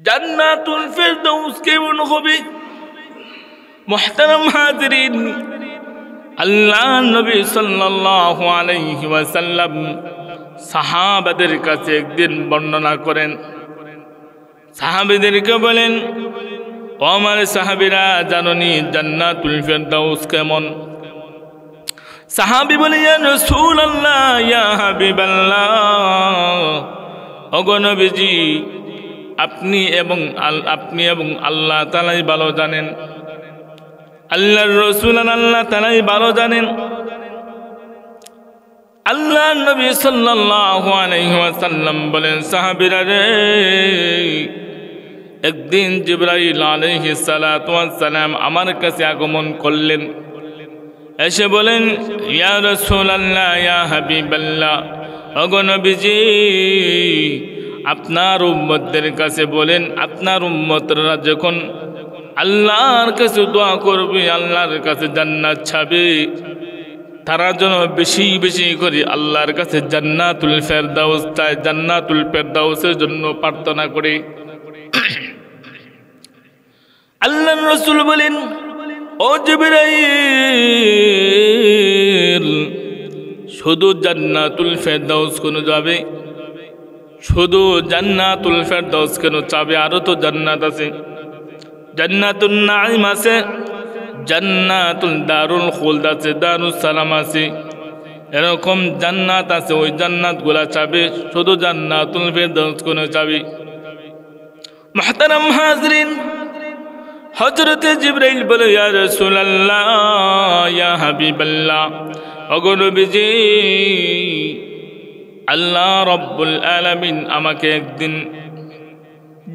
জান্নাতুল ফেরদাউস কেমন হবে? মুহতারাম হাজিরিন, আল্লাহ নবী সাল্লাল্লাহু আলাইহি ওয়াসাল্লাম সাহাবাদের কাছে একদিন বর্ণনা করেন। সাহাবীদেরকে বলেন, ও আমার সাহাবীরা, জানোনি জান্নাতুল ফেরদাউস কেমন? সাহাবী বলে, ইয়া রাসূলুল্লাহ, ইয়া হাবিবাল্লাহ, ওগো নবীজি, আপনি এবং আল্লাহ তাআলাই ভালো জানেন। আল্লাহর রাসূল আল্লাহ তাআলাই ভালো জানেন। আল্লাহ নবী সাল্লাল্লাহু আলাইহি ওয়াসাল্লাম বলেন, সাহাবীরা রে, একদিন জিবরাইল আলাইহিস সালাতু ওয়াস সালাম আমার কাছে আগমন করলেন। এসে বলেন, ইয়া রাসূলুল্লাহ, ইয়া হাবিবাল্লাহ, ওগো নবীজি, আপনার উম্মতদের কাছে বলেন, আপনার উম্মতরা যখন আল্লাহর কাছে দোয়া করবে, আল্লাহর কাছে জান্নাত চাবে, তারা যেন বেশি বেশি করে আল্লাহর কাছে জান্নাতুল ফেরদাউস চায়, জান্নাতুল ফেরদাউসের জন্য প্রার্থনা করে। আল্লাহর রাসূল বলেন, ও জিবরাইল, শুধু জান্নাতুল ফেরদাউস কেন যাবে? শুধু জান্নাতুল ফেরদাউস কেন চাবে? আরো তো জান্নাত আছে, জান্নাতুন নাঈম আছে, জান্নাতুল দারুল খুলদ আছে, দারুস সালাম আছে, এরকম জান্নাত আছে। ওই জান্নাতগুলা চাবে, শুধু জান্নাতুল ফেরদাউস কেন চাবে? মুহতারাম হাজরিন, হযরত জিবরাইল বলে, ইয়া রাসূলুল্লাহ, ইয়া হাবিবাল্লাহ, ওগো নবীজি, আল্লাহ রাব্বুল আলামিন আমাকে একদিন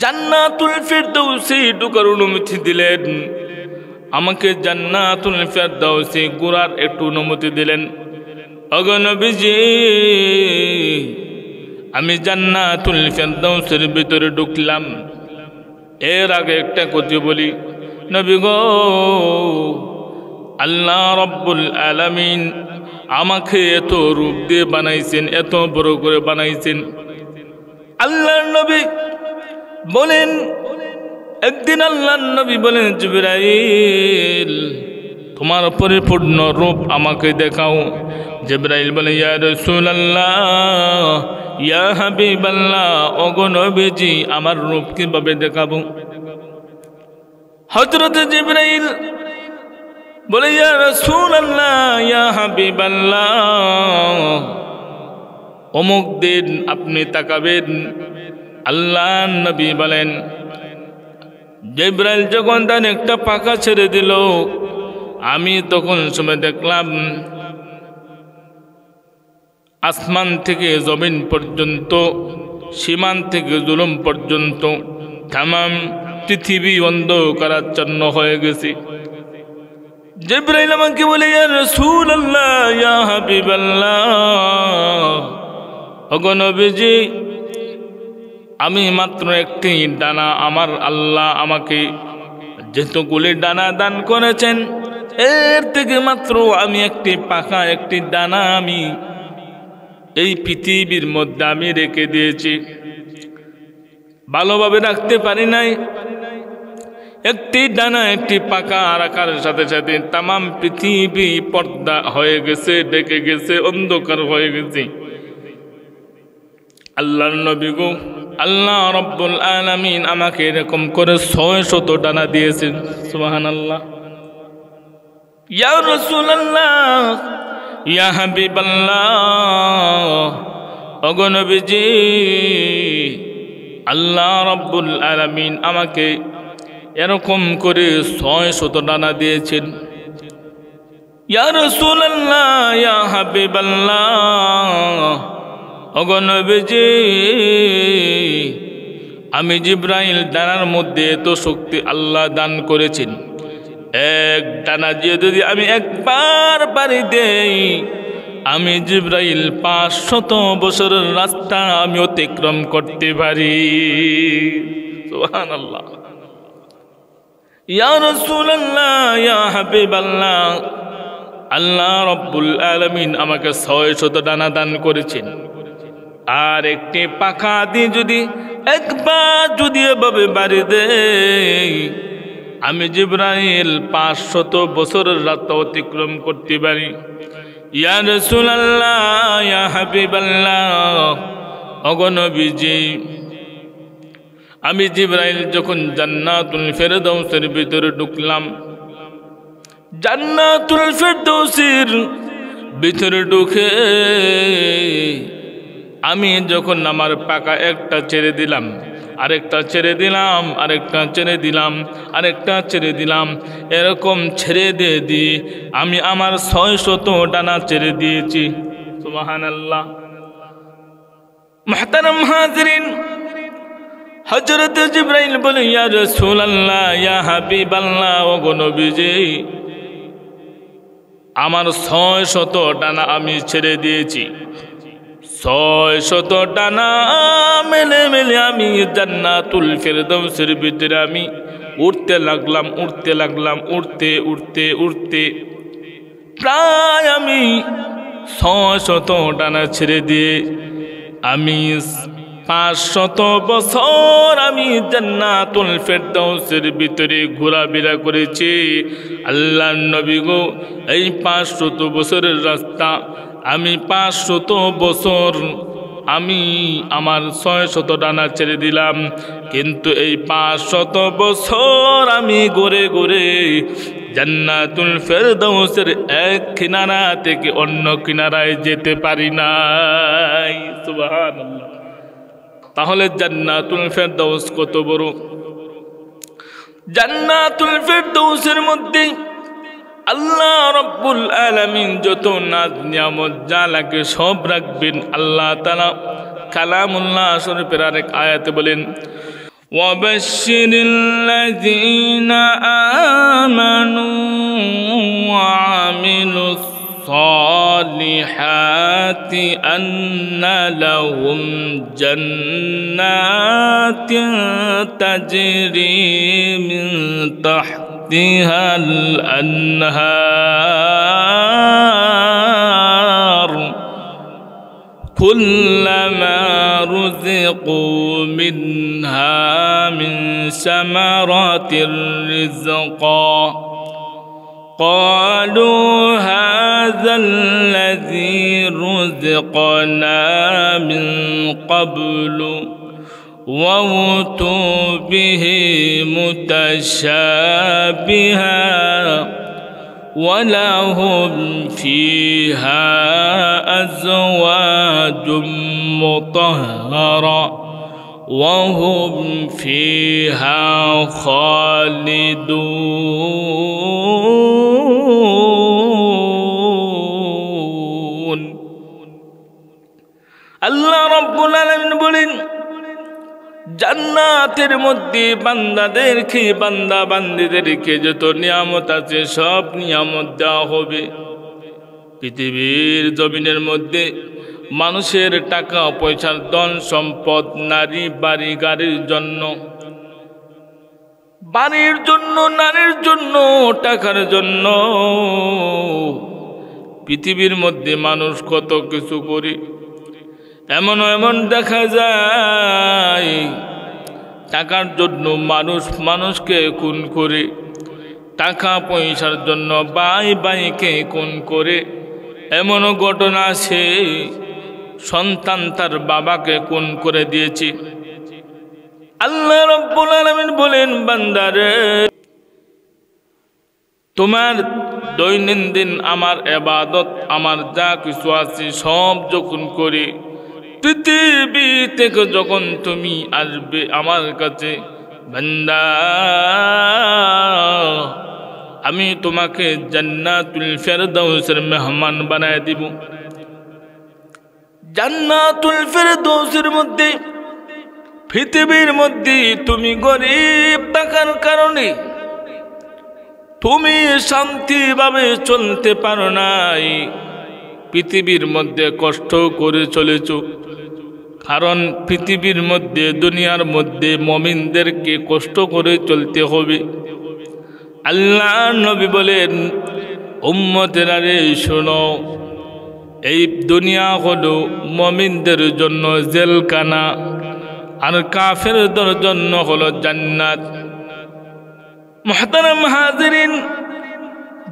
জান্নাতুল ফেরদাউসে ঢোকার অনুমতি দিলেন। আমাকে জান্নাতুল ফেরদাউসে ঘোরার একটু অনুমতি দিলেন। ওগো নবীজি, আমি জান্নাতুল ফেরদাউসের ভিতরে ঢুকলাম। এর আগে একটা কথা বলি, নবী গো, আল্লাহ রাব্বুল আলামিন আমাকে এত রূপ দিয়ে বানাইছেন, এত বড় করে বানাইছেন। আল্লাহর নবী বলেন, একদিন আল্লাহর নবী বলেন, জিবরাইল, তোমার পরিপূর্ণ রূপ আমাকে দেখাও। জিবরাইল বলে, ইয়া রাসূলুল্লাহ, ইয়া হাবিবাল্লাহ, ওগো নবীজি, আমার রূপ কিভাবে দেখাবো? হযরত জিবরাইল বলে, ইয়া রাসূলুল্লাহ, ইয়া হাবিবাল্লাহ, অমুক দিন আপনি তাকাবেন। আল্লাহ নবী বলেন, জিবরাইল যখন তার একটা পাখা ছেড়ে দিল, আমি তখন সময় দেখলাম আসমান থেকে জমিন পর্যন্ত, সীমান থেকে জুলুম পর্যন্ত তামাম পৃথিবী অন্ধকারাচ্ছন্ন হয়ে গেছে। জিবরাইল আমাকে বলে, ইয়া রাসূলুল্লাহ, ইয়া হাবিবাল্লাহ, ওগো নবীজি, আমি মাত্র একটি ডানা, আমার আল্লাহ আমাকে যেতগুলি ডানা দান করেছেন, এর থেকে মাত্র আমি একটি পাখা, একটি ডানা আমি এই পৃথিবীর মধ্যে আমি রেখে দিয়েছি। ভালোভাবে রাখতে পারি নাই। একটি ডানা, একটি পাখা রাখার সাথে সাথে তামাম পৃথিবী পর্দা হয়ে গেছে, ডেকে গেছে, অন্ধকার হয়ে গেছে। আল্লাহর নবী গো, আল্লাহ রাব্বুল আলামিন আমাকে এরকম করে ৬০০ ডানা দিয়েছেন। সুবহানাল্লাহ। ইয়া রাসূলুল্লাহ, ইয়া হাবিবাল্লাহ, ওগো নবীজি, আল্লাহ রাব্বুল আলামিন আমাকে এরকম করে ৬০০ ডানা দিয়েছেন। ইয়া রাসূলুল্লাহ, ইয়া হাবিবাল্লাহ, ওগো নবীজি, আমি জিবরাইল ডানার মধ্যে এত শক্তি আল্লাহ দান করেছেন, এক ডানা দিয়ে যদি আমি একবার পাড়ি দেই, আমি জিবরাইল ৫০০ বছরের রাস্তা আমি অতিক্রম করতে পারি। সুবহানাল্লাহ। ইয়া রাসূলুল্লাহ, ইয়া হাবিবাল্লাহ, আল্লাহ রাব্বুল আলামিন আমাকে ৬০০ ডানা দান করেছেন। আর একটি পাখা দিয়ে যদি একবার যদি এভাবে বাড়ি দেই, আমি জিবরাইল 500 বছরের রাস্তা অতিক্রম করতে পারি। ইয়া রাসূলুল্লাহ, ইয়া হাবিবাল্লাহ, ওগো নবীজি, আমি জিবরাইল যখন জান্নাতুল ফেরদাউসের ভিতরে ঢুকলাম, জান্নাতুল ফেরদাউসের ভিতরে ঢুকে আমি যখন আমার পাকা একটা ছেড়ে দিলাম, আরেকটা ছেড়ে দিলাম, আরেকটা ছেড়ে দিলাম, আরেকটা ছেড়ে দিলাম, এরকম ছেড়ে দিয়ে আমি আমার 600 ডানা ছেড়ে দিয়েছি। সুবহানাল্লাহ। মুহতারাম হাজিরিন, হযরত জিবরাইল বলে, ইয়া রাসূলুল্লাহ, ইয়া হাবিবাল্লাহ, ওগো নবীজি, আমার 600 ডানা আমি ছেড়ে দিয়েছি। 600 ডানা মেলে মেলে আমি জান্নাতুল ফেরদাউসের ভিতরে আমি উঠতে লাগলাম, উঠতে লাগলাম, উঠতে উঠতে উঠতে প্রায় আমি 600 ডানা ছেড়ে দিয়ে আমি 500 বছর আমি জান্নাতুল ফেরদাউসের ভিতরে ঘোরাফেরা করেছি। আল্লাহর নবী গো, এই 500 বছরের রাস্তা আমি 500 বছর আমি আমার 600 ডানা ছেড়ে দিলাম, কিন্তু এই 500 বছর আমি ঘুরে ঘুরে জান্নাতুল ফেরদাউসের এক কিনারা থেকে অন্য কিনারায় যেতে পারি নাই। সুবহানাল্লাহ। তাহলে জান্নাতুল ফেরদাউস কত বড়! জান্নাতুল ফেরদাউসের মধ্যে আল্লাহ রাব্বুল আলামিন যত নাজ নিয়ামত যা লাগে সব রাখবেন। আল্লাহ তাআলা কালামুল্লাহ শরীফের আরেক আয়াতে বলেন, ওয়াবাশশিরিল লাযীনা আমানু ওয়া আমিলুস সালিহাতি আন্না লাহুম জান্নাতিন তাজরি মিন তাহতিহাল আনহার কুল্লামা রুযিকু মিনহা মিন সামারাতির রিজকা قالوا هذا الذي رزقنا من قبل وأوتوا به متشابها ولهم فيها أزواج مطهرة وهم فيها خالدون। আল্লাহ রাব্বুল আলামিন বলেন, জান্নাতের মধ্যে বান্দাদেরকে, বান্দা বান্দীদেরকে যত নিয়ামত আছে সব নিয়ামত দেওয়া হবে। পৃথিবীর জমিনের মধ্যে মানুষের টাকা পয়সার ধন সম্পদ, নারী বাড়ি গাড়ির জন্য, বাড়ির জন্য, নারীর জন্য, টাকার জন্য পৃথিবীর মধ্যে মানুষ কত কিছু করে। এমন এমন দেখা যায় টাকার জন্য মানুষ মানুষকে খুন করে, টাকা পয়সার জন্য ভাই ভাইকে খুন করে। এমনও ঘটনা আছে সন্তান তার বাবাকে খুন করে দিয়েছে। আল্লাহ রাব্বুল আলামিন বলেন, বান্দারে, তোমার দৈনন্দিন আমার ইবাদত, আমার যা কিছু আছে সব যখন করে, পৃথিবী থেকে যখন তুমি আসবে আমার কাছে, বান্দা, আমি তোমাকে জান্নাতুল ফেরদাউসের মেহমান বানায় দিব। জান্নাতুল ফেরদাউসের মধ্যে, পৃথিবীর মধ্যে তুমি গরিব থাকার কারণে তুমি শান্তিভাবে চলতে পারো নাই, পৃথিবীর মধ্যে কষ্ট করে চলেছ। কারণ পৃথিবীর মধ্যে, দুনিয়ার মধ্যে মুমিনদেরকে কষ্ট করে চলতে হবে। আল্লাহ নবী বলেন, উম্মতেরা রে শোনো, এই দুনিয়া হলো মুমিনদের জন্য জেলখানা, আর কাফেরদের জন্য হলো জান্নাত। মুহতারাম হাজিরিন,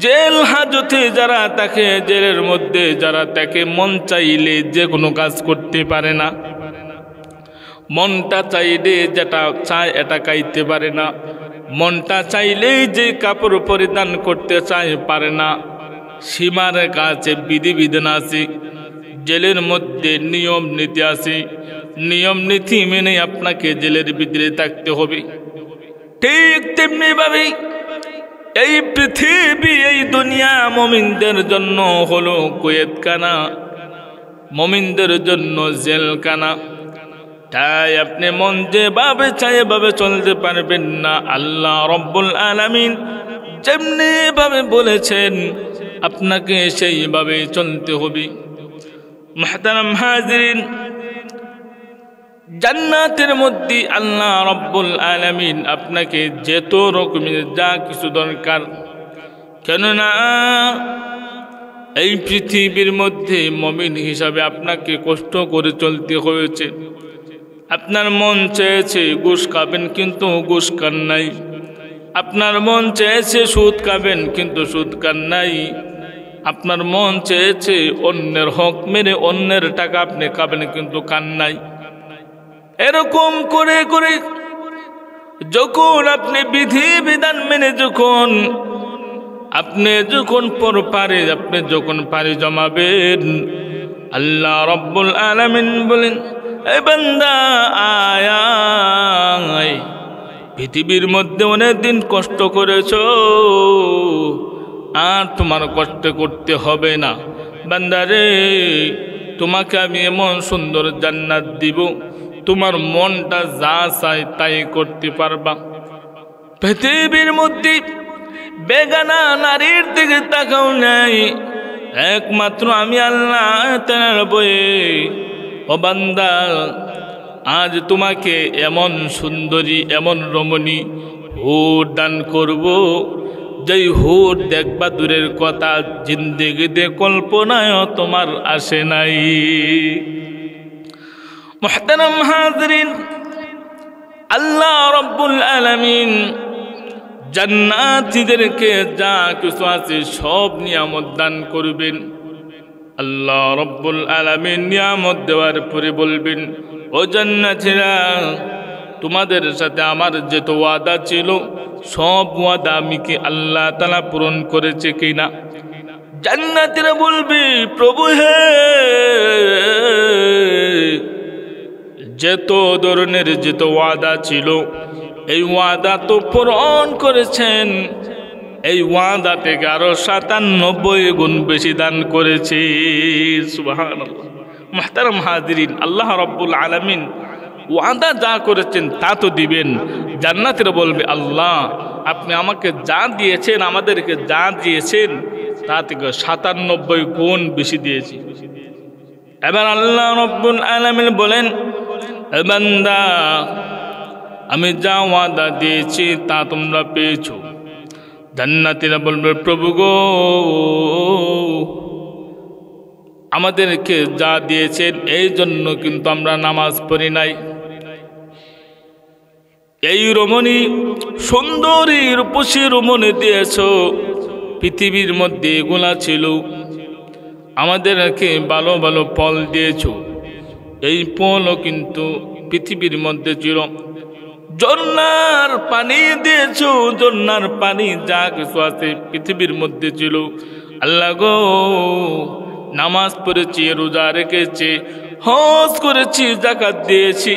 জেল হাজতে যারা থাকে, জেলের মধ্যে যারা থাকে, মন চাইলে যে কোনো কাজ করতে পারে না, মনটা চাইলে যেটা চায় এটা খাইতে পারে না, মনটা চাইলেই যে কাপড় পরিধান করতে চায় পারে না। সীমার কাছে বিধিবিধান আছে, জেলের মধ্যে নিয়ম নীতি আছে, নিয়ম নীতি মেনে আপনাকে জেলের ভিতরে থাকতে হবে। ঠিক তেমনি ভাবে এই পৃথিবী, এই দুনিয়া মুমিনদের জন্য হলো কয়েদখানা, মুমিনদের জন্য জেলখানা। তাই আপনি মন যেভাবে চাই এভাবে চলতে পারবেন না। আল্লাহ রব্বুল আলামিন যেমনি ভাবে বলেছেন আপনাকে সেইভাবে চলতে হবে। মুহতারাম হাজিরিন, জান্নাতের মধ্যে আল্লাহ রব্বুল আলামিন আপনাকে যত রকমের যা কিছু দরকার, কেননা এই পৃথিবীর মধ্যে মুমিন হিসাবে আপনাকে কষ্ট করে চলতে হয়েছে। আপনার মন চেয়েছে ঘুষ খাবেন, কিন্তু ঘুষ খান নাই। আপনার মন চেয়েছে সুদ খাবেন, কিন্তু সুদ খান নাই। আপনার মন চেয়েছে অন্যের হক মেরে অন্যের টাকা আপনি খাবেন, কিন্তু খান নাই। এরকম করে করে যখন আপনি বিধি বিধান মেনে যখন পরপারে আপনি যখন পারি জমাবেন, আল্লাহ রব্বুল আলামিন বলেন, এ বান্দা আয়, পৃথিবীর মধ্যে অনেক দিন কষ্ট করেছো, আর তোমার কষ্ট করতে হবে না। বান্দা রে, তোমাকে আমি এমন সুন্দর জান্নাত দিব, তোমার মনটা যা চায় তাই করতে পারবা। পৃথিবীর মধ্যে বেগানা নারীর দিকে তাকাও নাই, একমাত্র আমি আল্লাহ তাআলার বয়ে। ও বান্দা, আজ তোমাকে এমন সুন্দরী, এমন রমণী হুর দান করব, যেই হুর দেখবা দূরের কথা, জিন্দেগিতে কল্পনায় তোমার আসে নাই। মুহতারাম হাজিরিন, আল্লাহ রব্বুল আলামিন জান্নাতীদেরকে যা কিছু আছে সব নিয়ামত দান করবেন। আল্লাহ রব্বুল আলামিন নিয়ামত দেওয়ার পরে বলবেন, ও জান্নাতীরা, তোমাদের সাথে আমার যত ওয়াদা ছিল সব ওয়াদা আমি কি আল্লাহ তাআলা পূরণ করেছে কিনা? জান্নাতীরা বলবে, প্রভু হে, যত ধরনের যত ওয়াদা ছিল এই ওয়াদা তো পূরণ করেছেন, এই ওয়াদা থেকে আরো 97 গুণ বেশি দান করেছে। সুবহানাল্লাহ। মুহতারাম হাজিরিন, আল্লাহ রাব্বুল আলামিন ওয়াদা যা করেছেন তা তো দিবেন। জান্নাতীরা বলবে, আল্লাহ আপনি আমাকে যা দিয়েছেন, আমাদেরকে যা দিয়েছেন তা থেকে 97 গুণ বেশি দিয়েছি। এবার আল্লাহ রাব্বুল আলামিন বলেন, এ বান্দা, আমি যা ওয়াদা দিয়েছি তা তোমরা পেয়েছো। জান্নাতীরা বলবে, প্রভু গো, আমাদেরকে যা দিয়েছেন এই জন্য কিন্তু আমরা নামাজ পড়ি নাই। এই রমণী, সুন্দরী রূপসী রমণী দিয়েছো, পৃথিবীর মধ্যে এগুলা ছিল। আমাদেরকে ভালো ভালো ফল দিয়েছো, এই ফলও কিন্তু পৃথিবীর মধ্যে ছিল। ঝর্ণার পানি দিয়েছো, ঝর্ণার পানি যা কিছু আছে পৃথিবীর মধ্যে ছিল। আল্লাহ গো, নামাজ পড়েছি, রোজা রেখেছি, হজ করেছি, যাকাত দিয়েছি,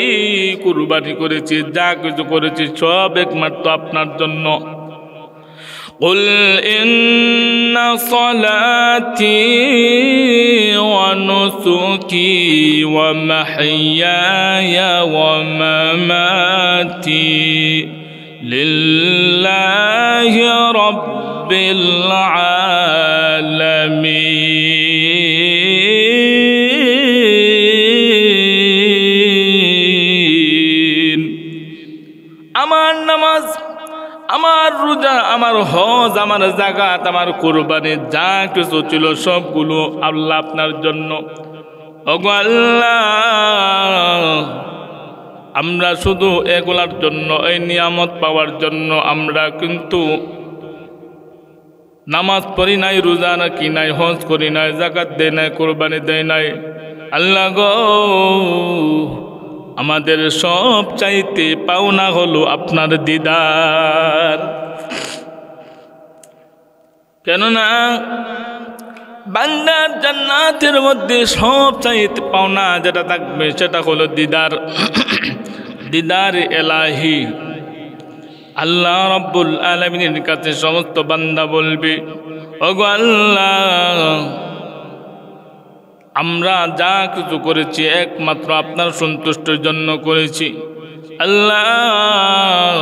কুরবানি করেছি, যা কিছু করেছি সব একমাত্র আপনার জন্য। قل إن صلاتي ونسكي ومحياي ومماتي لله رب العالمين। আমার নামাজ, আমার রোজা, আমার হজ, আমার যাকাত, আমার কুরবানি যা কিছু ছিল সবগুলো আল্লাহ আপনার জন্য। ওগো আল্লাহ, আমরা শুধু এগুলার জন্য, এই নিয়ামত পাওয়ার জন্য আমরা কিন্তু নামাজ পড়ি নাই, রোজা রাখি নাই, হজ করি নাই, যাকাত দেয় নাই, কুরবানি দেয় নাই। আল্লাহ গো, আমাদের সব চাইতে পাওনা হলো আপনার দিদার। কেননা বান্দার জান্নাতের মধ্যে সব চাইতে পাওনা যেটা থাকবে সেটা হলো দিদার, দিদার এলাহি। আল্লাহ রাব্বুল আলামিনের কাছে সমস্ত বান্দা বলবে, ওগো আল্লাহ, আমরা যা কিছু করেছি একমাত্র আপনার সন্তুষ্টির জন্য করেছি। আল্লাহ,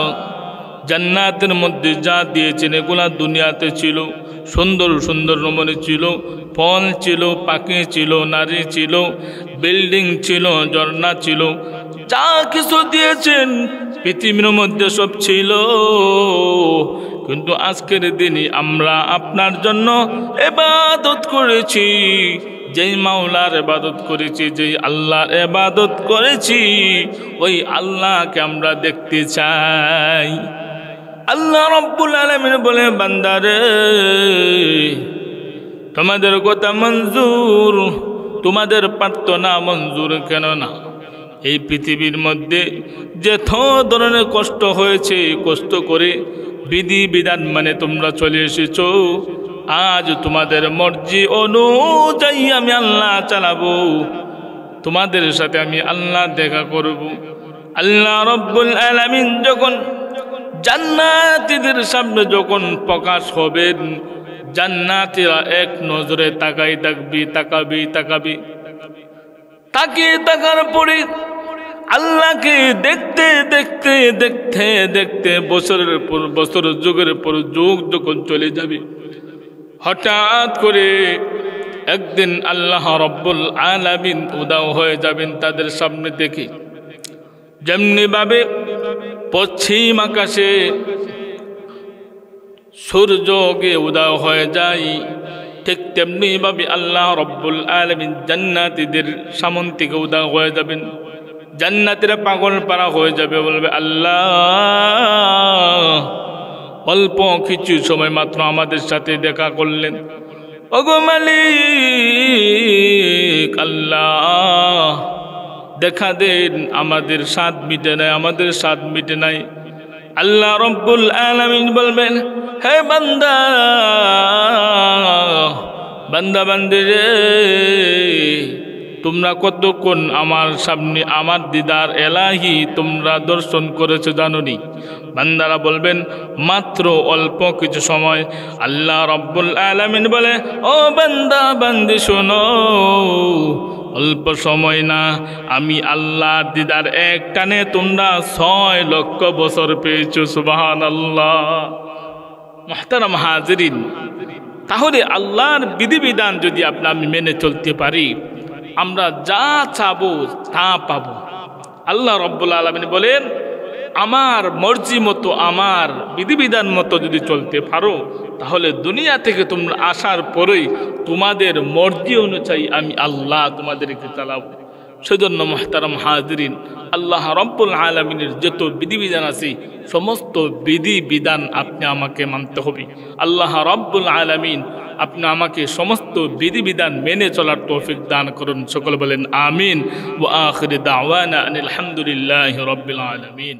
জান্নাতের মধ্যে যা দিয়েছেন এগুলা দুনিয়াতে ছিল, সুন্দর সুন্দর নমুনে ছিল, ফল ছিল, পাখি ছিল, নারী ছিল, বিল্ডিং ছিল, ঝর্ণা ছিল, যা কিছু দিয়েছেন পৃথিবীর মধ্যে সব ছিল। কিন্তু আজকের দিনে আমরা আপনার জন্য ইবাদত করেছি, যেই মাওলার ইবাদত করেছি, যেই আল্লাহর ইবাদত করেছি, ওই আল্লাহকে আমরা দেখতে চাই। আল্লাহ রাব্বুল আলামিন বলে, বান্দারে, তোমাদের কথা মঞ্জুর, তোমাদের প্রার্থনা মঞ্জুর কেন না? এই পৃথিবীর মধ্যে যত ধরনের কষ্ট হয়েছে, কষ্ট করে বিধি বিধান মানে তোমরা চলে এসেছো, আজ তোমাদের মর্জি অনুযায়ী আমি আল্লাহ চালাবো, তোমাদের সাথে আমি আল্লাহ দেখা করব। আল্লাহ রাব্বুল আলামিন যখন জান্নাতীদের সামনে যখন প্রকাশ হবেন, জান্নাতীরা এক নজরে তাকাই থাকবি, তাকাবি তাকাবি, তাকিয়ে তাকার পরে আল্লাহকে দেখতে দেখতে দেখতে দেখতে বছরের পর বছর, যুগের পর যুগ যখন চলে যাবে, হঠাৎ করে একদিন আল্লাহ রাব্বুল আলামিন উদাও হয়ে যাবেন তাদের সামনে থেকে। যেমনি ভাবে পশ্চিম আকাশে সূর্যকে উদাও হয়ে যায়, ঠিক তেমনি ভাবে আল্লাহ রাব্বুল আলামিন জান্নাতীদের সামন থেকে উদাও হয়ে যাবেন। জান্নাতীরা পাগল পারা হয়ে যাবে, বলবে, আল্লাহ, অল্প কিছু সময় মাত্র আমাদের সাথে দেখা করলেন, ওগো মালিক আল্লাহ, দেখা দেন, আমাদের স্বাদ মিটে নাই, আমাদের স্বাদ মিটে নাই। আল্লাহ রাব্বুল আলামিন বলবেন, হে বান্দা, বান্দা বান্দি রে, তোমরা কতক্ষণ আমার সামনে আমার দিদার এলাহি তোমরা দর্শন করেছো জানোনি? বান্দারা বলবেন, মাত্র অল্প কিছু সময়। আল্লাহ রাব্বুল আলামিন বলে, ও বান্দা বান্দি শোনো, অল্প সময় না, আমি আল্লাহর দিদার এক টানে তোমরা 6 লক্ষ বছর পেয়েছো। সুবহানাল্লাহ। মুহতারাম হাজিরিন, তাহলে আল্লাহর বিধিবিধান যদি আমি মেনে চলতে পারি, আমরা যা চাবো তা পাবো। আল্লাহ রাব্বুল আলামিন বলেন, আমার মর্জি মতো, আমার বিধিবিধান মতো যদি চলতে পারো, তাহলে দুনিয়া থেকে তোমরা আসার পরেই তোমাদের মর্জি অনুযায়ী আমি আল্লাহ তোমাদেরকে চালাবো। সেজন্য মুহতারাম হাজিরিন, আল্লাহ রাব্বুল আলামিনের যত বিধিবিধান আছে সমস্ত বিধিবিধান আপনি আমাকে মানতে হবে। আল্লাহ রাব্বুল আলামিন আপনি আমাকে সমস্ত বিধিবিধান মেনে চলার তৌফিক দান করুন। সকলে বলেন আমিন। ওয়া আখির দাওয়ানা আনিল হামদুলিল্লাহি রাব্বিল আলামিন।